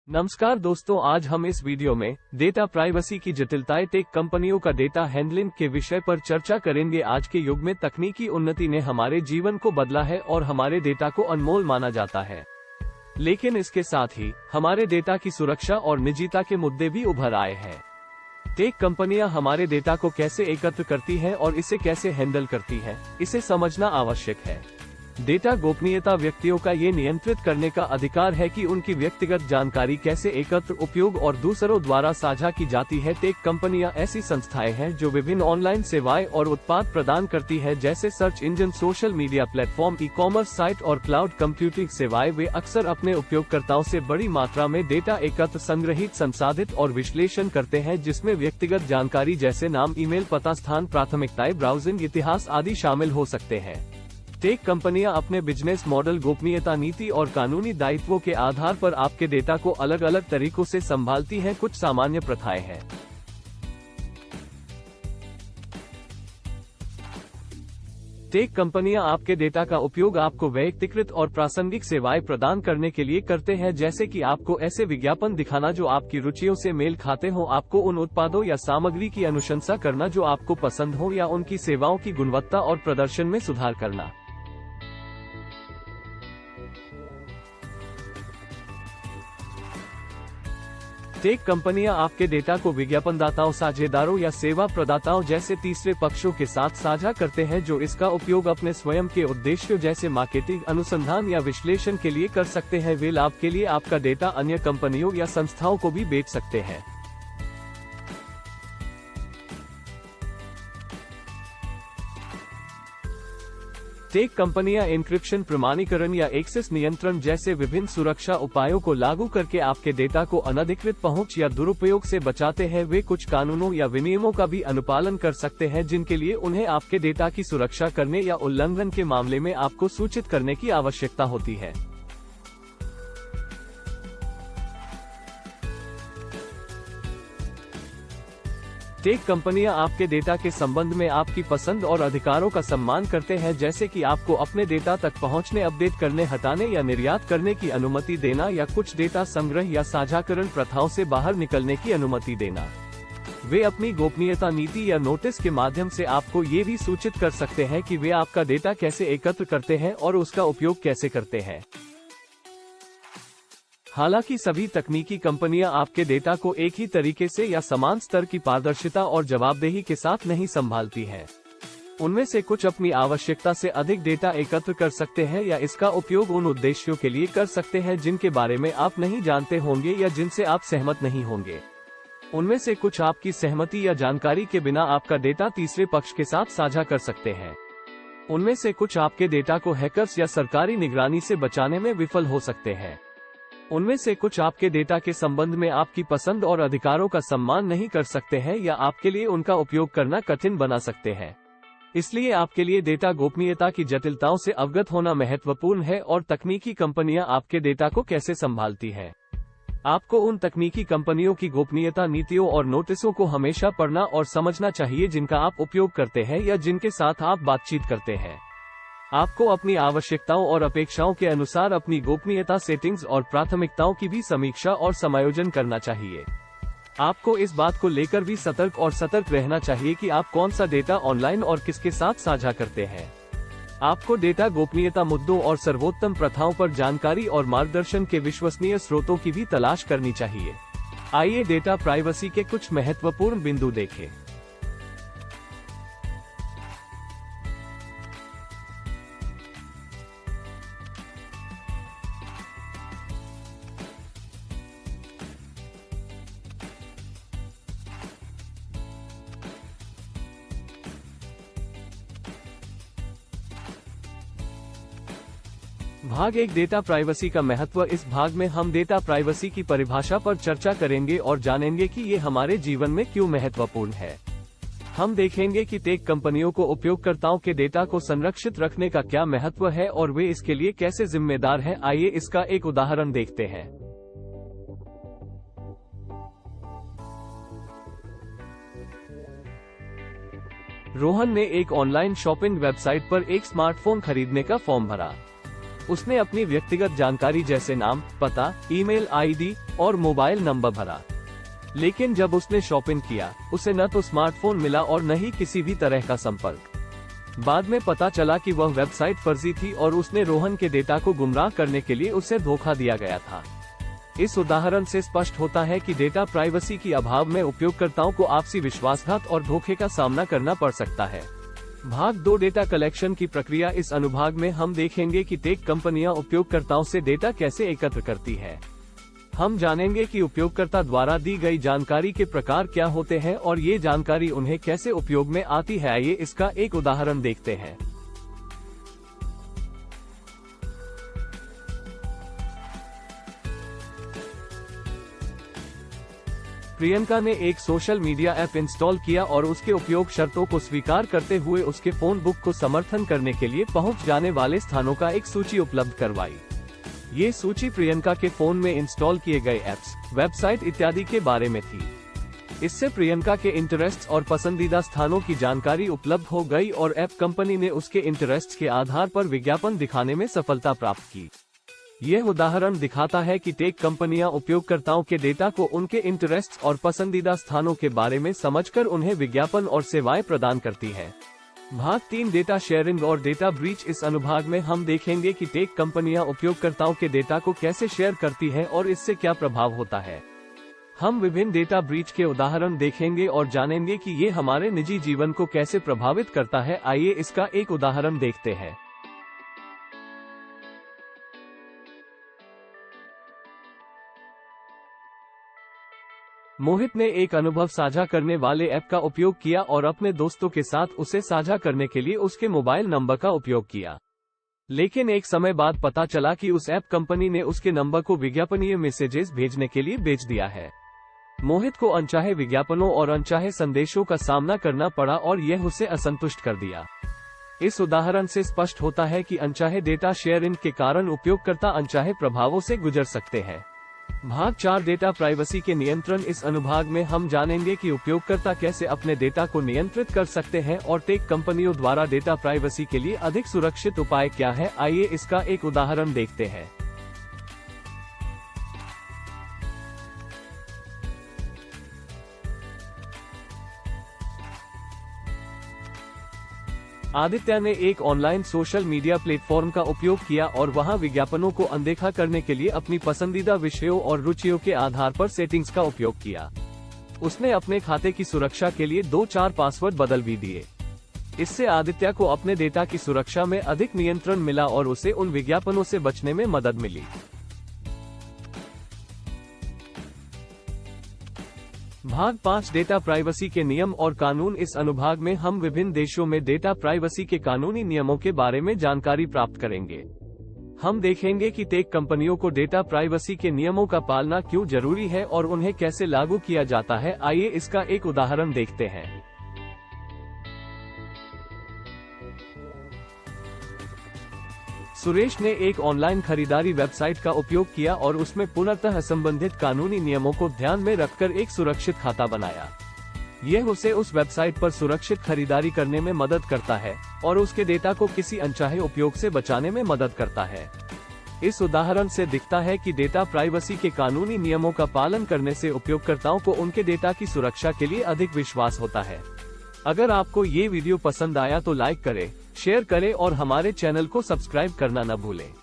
नमस्कार दोस्तों, आज हम इस वीडियो में डेटा प्राइवेसी की जटिलताएं टेक कंपनियों का डेटा हैंडलिंग के विषय पर चर्चा करेंगे। आज के युग में तकनीकी उन्नति ने हमारे जीवन को बदला है और हमारे डेटा को अनमोल माना जाता है, लेकिन इसके साथ ही हमारे डेटा की सुरक्षा और निजता के मुद्दे भी उभर आए हैं। टेक कंपनियां हमारे डेटा को कैसे एकत्र करती हैं और इसे कैसे हैंडल करती हैं, इसे समझना आवश्यक है। डेटा गोपनीयता व्यक्तियों का ये नियंत्रित करने का अधिकार है कि उनकी व्यक्तिगत जानकारी कैसे एकत्र, उपयोग और दूसरों द्वारा साझा की जाती है। टेक कंपनियां ऐसी संस्थाएं हैं जो विभिन्न ऑनलाइन सेवाएं और उत्पाद प्रदान करती है, जैसे search engine, social media platform, e commerce site और क्लाउड कंप्यूटिंग सेवाएं। वे अक्सर अपने उपयोगकर्ताओं से बड़ी मात्रा में डेटा एकत्र, संग्रहित, संसाधित और विश्लेषण करते हैं, जिसमें व्यक्तिगत जानकारी जैसे नाम, ईमेल पता, स्थान, प्राथमिकताएं, ब्राउजिंग इतिहास आदि शामिल हो सकते हैं। टेक कंपनियां अपने बिजनेस मॉडल, गोपनीयता नीति और कानूनी दायित्वों के आधार पर आपके डेटा को अलग अलग तरीकों से संभालती हैं। कुछ सामान्य प्रथाएं हैं। टेक कंपनियां आपके डेटा का उपयोग आपको व्यक्तिगत और प्रासंगिक सेवाएं प्रदान करने के लिए करते हैं, जैसे कि आपको ऐसे विज्ञापन दिखाना जो आपकी रुचियों से मेल खाते हों, आपको उन उत्पादों या सामग्री की अनुशंसा करना जो आपको पसंद हो, या उनकी सेवाओं की गुणवत्ता और प्रदर्शन में सुधार करना। टेक कंपनियां आपके डेटा को विज्ञापनदाताओं, साझेदारों या सेवा प्रदाताओं जैसे तीसरे पक्षों के साथ साझा करते हैं, जो इसका उपयोग अपने स्वयं के उद्देश्यों जैसे मार्केटिंग, अनुसंधान या विश्लेषण के लिए कर सकते हैं। वे लाभ के लिए आपका डेटा अन्य कंपनियों या संस्थाओं को भी बेच सकते हैं। टेक कंपनियां एन्क्रिप्शन, प्रमाणीकरण या एक्सेस नियंत्रण जैसे विभिन्न सुरक्षा उपायों को लागू करके आपके डेटा को अनधिकृत पहुंच या दुरुपयोग से बचाते हैं। वे कुछ कानूनों या विनियमों का भी अनुपालन कर सकते हैं, जिनके लिए उन्हें आपके डेटा की सुरक्षा करने या उल्लंघन के मामले में आपको सूचित करने की आवश्यकता होती है। टेक कंपनियां आपके डेटा के संबंध में आपकी पसंद और अधिकारों का सम्मान करते हैं, जैसे कि आपको अपने डेटा तक पहुंचने, अपडेट करने, हटाने या निर्यात करने की अनुमति देना, या कुछ डेटा संग्रह या साझाकरण प्रथाओं से बाहर निकलने की अनुमति देना। वे अपनी गोपनीयता नीति या नोटिस के माध्यम से आपको ये भी सूचित कर सकते हैं कि वे आपका डेटा कैसे एकत्र करते हैं और उसका उपयोग कैसे करते हैं। हालांकि सभी तकनीकी कंपनियां आपके डेटा को एक ही तरीके से या समान स्तर की पारदर्शिता और जवाबदेही के साथ नहीं संभालती हैं। उनमें से कुछ अपनी आवश्यकता से अधिक डेटा एकत्र कर सकते हैं या इसका उपयोग उन उद्देश्यों के लिए कर सकते हैं जिनके बारे में आप नहीं जानते होंगे या जिनसे आप सहमत नहीं होंगे। उनमें से कुछ आपकी सहमति या जानकारी के बिना आपका डेटा तीसरे पक्ष के साथ साझा कर सकते हैं। उनमें से कुछ आपके डेटा को हैकर्स या सरकारी निगरानी से बचाने में विफल हो सकते हैं। उनमें से कुछ आपके डेटा के संबंध में आपकी पसंद और अधिकारों का सम्मान नहीं कर सकते हैं या आपके लिए उनका उपयोग करना कठिन बना सकते हैं। इसलिए आपके लिए डेटा गोपनीयता की जटिलताओं से अवगत होना महत्वपूर्ण है और तकनीकी कंपनियां आपके डेटा को कैसे संभालती हैं। आपको उन तकनीकी कंपनियों की गोपनीयता नीतियों और नोटिसों को हमेशा पढ़ना और समझना चाहिए जिनका आप उपयोग करते हैं या जिनके साथ आप बातचीत करते हैं। आपको अपनी आवश्यकताओं और अपेक्षाओं के अनुसार अपनी गोपनीयता सेटिंग्स और प्राथमिकताओं की भी समीक्षा और समायोजन करना चाहिए। आपको इस बात को लेकर भी सतर्क रहना चाहिए कि आप कौन सा डेटा ऑनलाइन और किसके साथ साझा करते हैं। आपको डेटा गोपनीयता मुद्दों और सर्वोत्तम प्रथाओं पर जानकारी और मार्गदर्शन के विश्वसनीय स्रोतों की भी तलाश करनी चाहिए। आइए डेटा प्राइवेसी के कुछ महत्वपूर्ण बिंदु देखें। भाग 1, डेटा प्राइवेसी का महत्व। इस भाग में हम डेटा प्राइवेसी की परिभाषा पर चर्चा करेंगे और जानेंगे कि ये हमारे जीवन में क्यों महत्वपूर्ण है। हम देखेंगे कि टेक कंपनियों को उपयोगकर्ताओं के डेटा को संरक्षित रखने का क्या महत्व है और वे इसके लिए कैसे जिम्मेदार हैं। आइए इसका एक उदाहरण देखते हैं। रोहन ने एक ऑनलाइन शॉपिंग वेबसाइट पर एक स्मार्टफोन खरीदने का फॉर्म भरा। उसने अपनी व्यक्तिगत जानकारी जैसे नाम, पता, ईमेल आईडी और मोबाइल नंबर भरा। लेकिन जब उसने शॉपिंग किया, उसे न तो स्मार्टफोन मिला और न ही किसी भी तरह का संपर्क। बाद में पता चला कि वह वेबसाइट फर्जी थी और उसने रोहन के डेटा को गुमराह करने के लिए उसे धोखा दिया गया था। इस उदाहरण से स्पष्ट होता है कि डेटा प्राइवेसी की अभाव में उपयोगकर्ताओं को आपसी विश्वासघात और धोखे का सामना करना पड़ सकता है। भाग 2 डेटा कलेक्शन की प्रक्रिया। इस अनुभाग में हम देखेंगे कि टेक कंपनियां उपयोगकर्ताओं से डेटा कैसे एकत्र करती है। हम जानेंगे कि उपयोगकर्ता द्वारा दी गई जानकारी के प्रकार क्या होते हैं और ये जानकारी उन्हें कैसे उपयोग में आती है। आइए इसका एक उदाहरण देखते हैं। प्रियंका ने एक सोशल मीडिया ऐप इंस्टॉल किया और उसके उपयोग शर्तों को स्वीकार करते हुए उसके फोन बुक को समर्थन करने के लिए पहुंच जाने वाले स्थानों का एक सूची उपलब्ध करवाई। ये सूची प्रियंका के फोन में इंस्टॉल किए गए ऐप्स, वेबसाइट इत्यादि के बारे में थी। इससे प्रियंका के इंटरेस्ट और पसंदीदा स्थानों की जानकारी उपलब्ध हो गई और ऐप कंपनी ने उसके इंटरेस्ट के आधार पर विज्ञापन दिखाने में सफलता प्राप्त की। यह उदाहरण दिखाता है कि टेक कंपनियां उपयोगकर्ताओं के डेटा को उनके इंटरेस्ट और पसंदीदा स्थानों के बारे में समझकर उन्हें विज्ञापन और सेवाएं प्रदान करती है। भाग 3 डेटा शेयरिंग और डेटा ब्रीच। इस अनुभाग में हम देखेंगे कि टेक कंपनियां उपयोगकर्ताओं के डेटा को कैसे शेयर करती हैं और इससे क्या प्रभाव होता है। हम विभिन्न डेटा ब्रीच के उदाहरण देखेंगे और जानेंगे कि ये हमारे निजी जीवन को कैसे प्रभावित करता है। आइए इसका एक उदाहरण देखते हैं। मोहित ने एक अनुभव साझा करने वाले ऐप का उपयोग किया और अपने दोस्तों के साथ उसे साझा करने के लिए उसके मोबाइल नंबर का उपयोग किया। लेकिन एक समय बाद पता चला कि उस ऐप कंपनी ने उसके नंबर को विज्ञापनीय मैसेजेस भेजने के लिए बेच दिया है। मोहित को अनचाहे विज्ञापनों और अनचाहे संदेशों का सामना करना पड़ा और यह उसे असंतुष्ट कर दिया। इस उदाहरण से स्पष्ट होता है कि अनचाहे डेटा शेयरिंग के कारण उपयोगकर्ता अनचाहे प्रभावों से गुजर सकते हैं। भाग 4 डेटा प्राइवेसी के नियंत्रण। इस अनुभाग में हम जानेंगे कि उपयोगकर्ता कैसे अपने डेटा को नियंत्रित कर सकते हैं और टेक कंपनियों द्वारा डेटा प्राइवेसी के लिए अधिक सुरक्षित उपाय क्या है। आइए इसका एक उदाहरण देखते हैं। आदित्य ने एक ऑनलाइन सोशल मीडिया प्लेटफॉर्म का उपयोग किया और वहां विज्ञापनों को अनदेखा करने के लिए अपनी पसंदीदा विषयों और रुचियों के आधार पर सेटिंग्स का उपयोग किया। उसने अपने खाते की सुरक्षा के लिए 2-4 पासवर्ड बदल भी दिए। इससे आदित्य को अपने डेटा की सुरक्षा में अधिक नियंत्रण मिला और उसे उन विज्ञापनों से बचने में मदद मिली। भाग 5 डेटा प्राइवेसी के नियम और कानून। इस अनुभाग में हम विभिन्न देशों में डेटा प्राइवेसी के कानूनी नियमों के बारे में जानकारी प्राप्त करेंगे। हम देखेंगे कि टेक कंपनियों को डेटा प्राइवेसी के नियमों का पालना क्यों जरूरी है और उन्हें कैसे लागू किया जाता है। आइए इसका एक उदाहरण देखते हैं। सुरेश ने एक ऑनलाइन खरीदारी वेबसाइट का उपयोग किया और उसमें पूर्णतः संबंधित कानूनी नियमों को ध्यान में रखकर एक सुरक्षित खाता बनाया। यह उसे उस वेबसाइट पर सुरक्षित खरीदारी करने में मदद करता है और उसके डेटा को किसी अनचाहे उपयोग से बचाने में मदद करता है। इस उदाहरण से दिखता है कि डेटा प्राइवेसी के कानूनी नियमों का पालन करने से उपयोगकर्ताओं को उनके डेटा की सुरक्षा के लिए अधिक विश्वास होता है। अगर आपको ये वीडियो पसंद आया तो लाइक करें, शेयर करें और हमारे चैनल को सब्सक्राइब करना न भूलें।